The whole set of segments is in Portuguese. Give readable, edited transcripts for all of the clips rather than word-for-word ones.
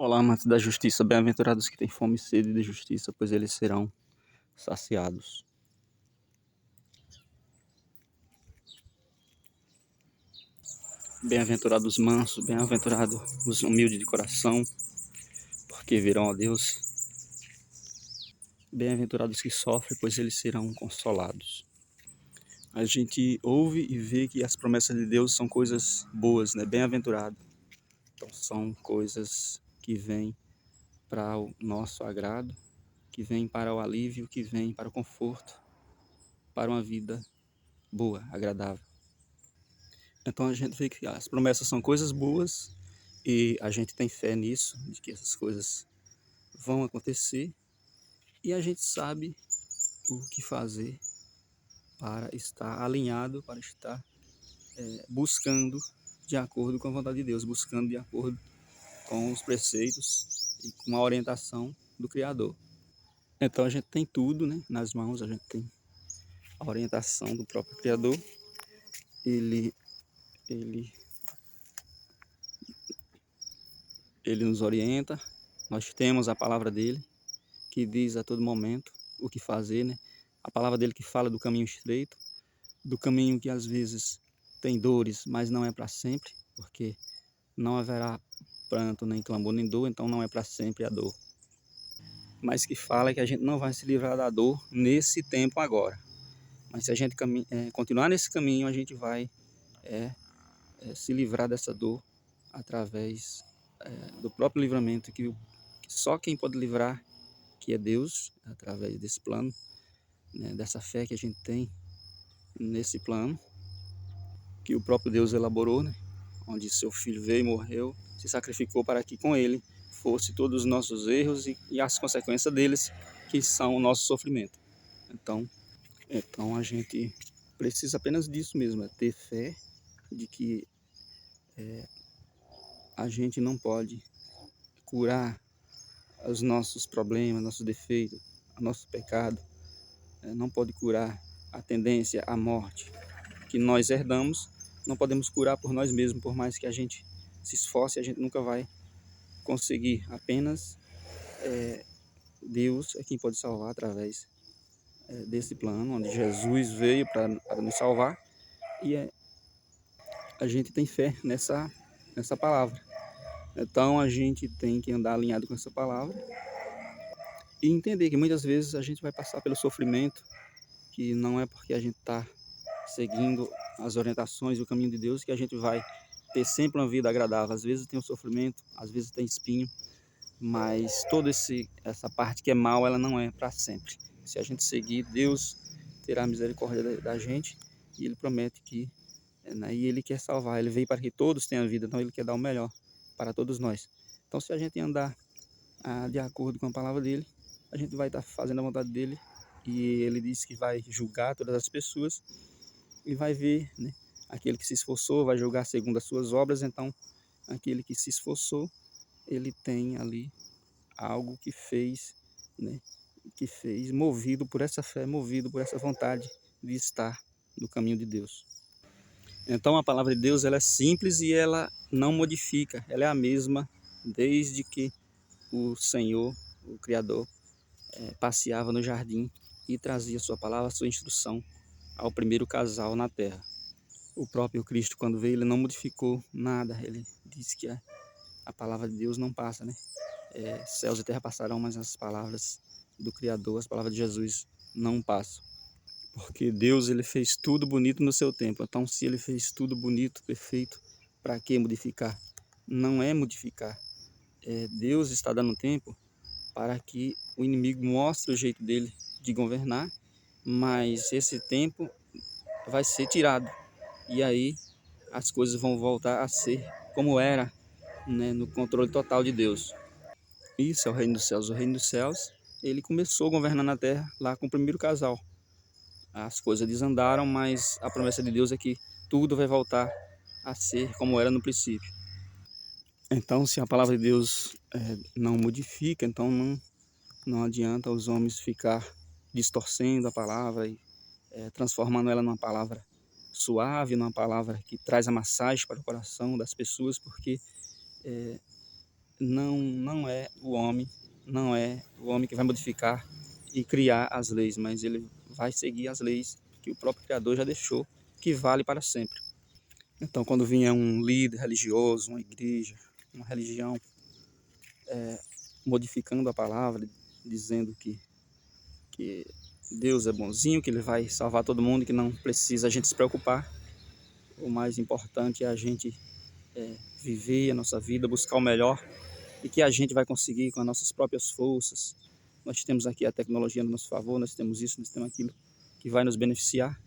Olá, amantes da justiça, bem-aventurados que têm fome e sede de justiça, pois eles serão saciados. Bem-aventurados os mansos, bem-aventurados os humildes de coração, porque verão a Deus. Bem-aventurados que sofrem, pois eles serão consolados. A gente ouve e vê que as promessas de Deus são coisas boas, né? Bem-aventurado. Então são coisas que vêm para o nosso agrado, que vêm para o alívio, que vêm para o conforto, para uma vida boa, agradável. Então a gente vê que as promessas são coisas boas e a gente tem fé nisso, de que essas coisas vão acontecer e a gente sabe o que fazer para estar alinhado, para estar buscando de acordo com a vontade de Deus, buscando de acordo com os preceitos e com a orientação do Criador. Então a gente tem tudo, né, nas mãos, a gente tem a orientação do próprio Criador, ele, ele, ele nos orienta, nós temos a palavra dele, que diz a todo momento o que fazer, né? A palavra dele que fala do caminho estreito, do caminho que às vezes tem dores, mas não é para sempre, porque não haverá pranto, nem clamor, nem dor, então não é para sempre a dor. Mas que fala que a gente não vai se livrar da dor nesse tempo agora. Mas se a gente continuar nesse caminho, a gente vai se livrar dessa dor através do próprio livramento, que só quem pode livrar, que é Deus, através desse plano, né, dessa fé que a gente tem nesse plano, que o próprio Deus elaborou, né, onde seu filho veio e morreu, se sacrificou para que com ele fosse todos os nossos erros e as consequências deles, que são o nosso sofrimento. Então a gente precisa apenas disso mesmo, é ter fé de que a gente não pode curar os nossos problemas, nossos defeitos, nosso pecado, não pode curar a tendência à morte que nós herdamos, não podemos curar por nós mesmos, por mais que a gente se esforce, a gente nunca vai conseguir. Apenas Deus é quem pode salvar através desse plano, onde Jesus veio para nos salvar, e a gente tem fé nessa palavra. Então a gente tem que andar alinhado com essa palavra e entender que muitas vezes a gente vai passar pelo sofrimento, que não é porque a gente está seguindo as orientações e o caminho de Deus que a gente vai ter sempre uma vida agradável. Às vezes tem o sofrimento, às vezes tem espinho, mas toda essa parte que é mal, ela não é para sempre. Se a gente seguir, Deus terá misericórdia da gente e Ele promete que, né, e Ele quer salvar. Ele veio para que todos tenham vida, então Ele quer dar o melhor para todos nós. Então, se a gente andar de acordo com a palavra dele, a gente vai estar fazendo a vontade dele, e Ele diz que vai julgar todas as pessoas e vai ver, né, aquele que se esforçou, vai julgar segundo as suas obras. Então aquele que se esforçou, ele tem ali algo que fez, né, que fez movido por essa fé, movido por essa vontade de estar no caminho de Deus. Então a palavra de Deus, ela é simples e ela não modifica, ela é a mesma desde que o Senhor, o Criador, passeava no jardim e trazia sua palavra, sua instrução ao primeiro casal na terra. O próprio Cristo, quando veio, ele não modificou nada. Ele disse que a palavra de Deus não passa, né? Céus e terra passarão, mas as palavras do Criador, as palavras de Jesus não passam. Porque Deus, ele fez tudo bonito no seu tempo. Então, se ele fez tudo bonito, perfeito, para que modificar? Não é modificar. Deus está dando tempo para que o inimigo mostre o jeito dele de governar, mas esse tempo vai ser tirado. E aí as coisas vão voltar a ser como era, né, no controle total de Deus. Isso é o reino dos céus. O reino dos céus, ele começou a governar na terra lá com o primeiro casal. As coisas desandaram, mas a promessa de Deus é que tudo vai voltar a ser como era no princípio. Então, se a palavra de Deus não modifica, então não adianta os homens ficar distorcendo a palavra e transformando ela numa palavra suave, numa palavra que traz a massagem para o coração das pessoas, porque não é o homem, não é o homem que vai modificar e criar as leis, mas ele vai seguir as leis que o próprio Criador já deixou, que vale para sempre. Então, quando vinha um líder religioso, uma igreja, uma religião, modificando a palavra, dizendo que Deus é bonzinho, que ele vai salvar todo mundo, que não precisa a gente se preocupar, o mais importante é a gente viver a nossa vida, buscar o melhor, e que a gente vai conseguir com as nossas próprias forças. Nós temos aqui a tecnologia no nosso favor, nós temos isso, nós temos aquilo que vai nos beneficiar.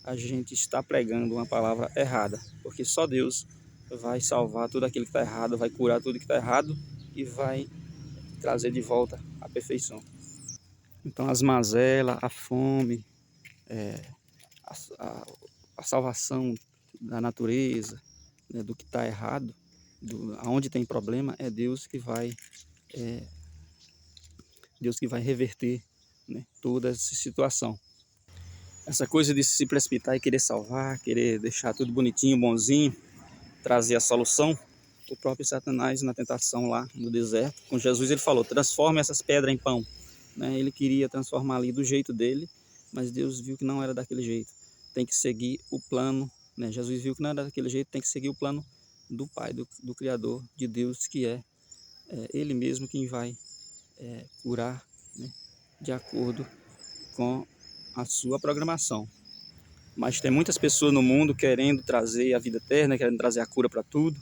A gente está pregando uma palavra errada, porque só Deus vai salvar tudo aquilo que está errado, vai curar tudo que está errado e vai trazer de volta a perfeição. Então as mazelas, a fome, a, a, a salvação da natureza, né, do que está errado, aonde tem problema, é Deus que vai reverter, né, toda essa situação. Essa coisa de se precipitar e querer salvar, querer deixar tudo bonitinho, bonzinho, trazer a solução, o próprio Satanás na tentação lá no deserto, com Jesus ele falou, transforme essas pedras em pão. Né? Ele queria transformar ali do jeito dele, mas Deus viu que não era daquele jeito. Tem que seguir o plano, né? Jesus viu que não era daquele jeito, tem que seguir o plano do Pai, do Criador, de Deus, que é Ele mesmo quem vai curar, né? De acordo com a sua programação. Mas tem muitas pessoas no mundo querendo trazer a vida eterna, querendo trazer a cura para tudo,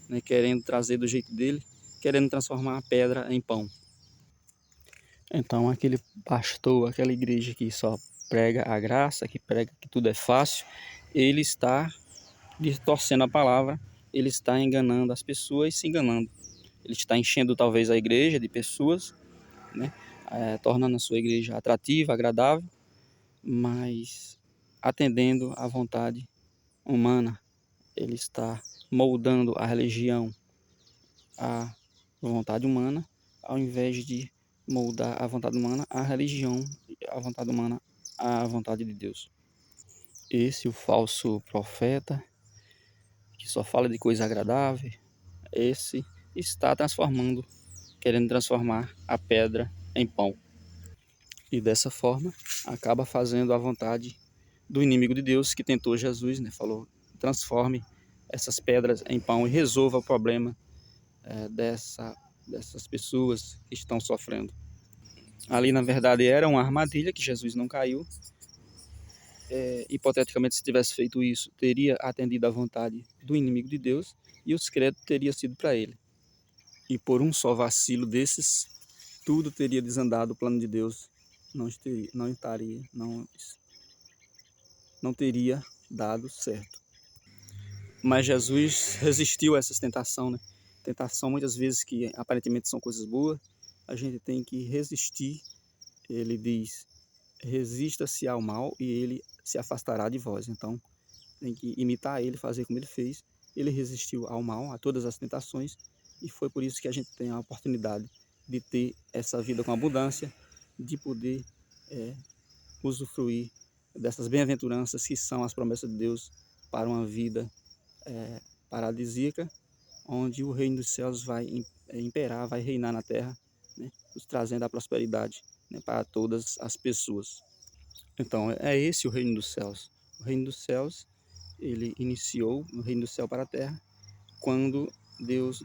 né? Querendo trazer do jeito dele, querendo transformar a pedra em pão. Então aquele pastor, aquela igreja que só prega a graça, que prega que tudo é fácil, ele está distorcendo a palavra, ele está enganando as pessoas e se enganando. Ele está enchendo talvez a igreja de pessoas, né? Tornando a sua igreja atrativa, agradável, mas atendendo à vontade humana. Ele está moldando a religião à vontade humana, ao invés de moldar a vontade humana à religião, a vontade humana à vontade de Deus. Esse, o falso profeta, que só fala de coisa agradável, esse está transformando, querendo transformar a pedra em pão. E dessa forma, acaba fazendo a vontade do inimigo de Deus, que tentou Jesus, né? Falou, transforme essas pedras em pão e resolva o problema dessas pessoas que estão sofrendo. Ali, na verdade, era uma armadilha que Jesus não caiu. Hipoteticamente, se tivesse feito isso, teria atendido à vontade do inimigo de Deus e os créditos teriam sido para ele. E por um só vacilo desses, tudo teria desandado, o plano de Deus não teria dado certo. Mas Jesus resistiu a essas tentações, né? Tentação muitas vezes que aparentemente são coisas boas, a gente tem que resistir. Ele diz, resista-se ao mal e ele se afastará de vós. Então tem que imitar ele, fazer como ele fez. Ele resistiu ao mal, a todas as tentações, e foi por isso que a gente tem a oportunidade de ter essa vida com abundância, de poder usufruir dessas bem-aventuranças que são as promessas de Deus para uma vida paradisíaca, onde o reino dos céus vai imperar, vai reinar na terra, né, nos trazendo a prosperidade, né, para todas as pessoas. Então é esse o reino dos céus. O reino dos céus, ele iniciou o reino do céu para a terra quando Deus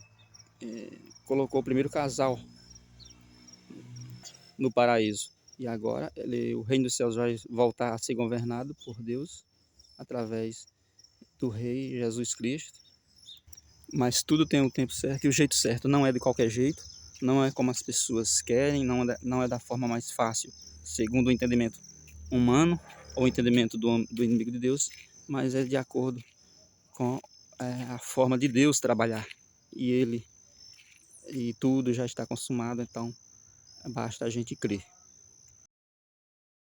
colocou o primeiro casal no paraíso. E agora o reino dos céus vai voltar a ser governado por Deus através do Rei Jesus Cristo. Mas tudo tem o tempo certo e o jeito certo. Não é de qualquer jeito, não é como as pessoas querem, não é da forma mais fácil, segundo o entendimento humano ou o entendimento do inimigo de Deus, mas é de acordo com a forma de Deus trabalhar. E tudo já está consumado, então basta a gente crer.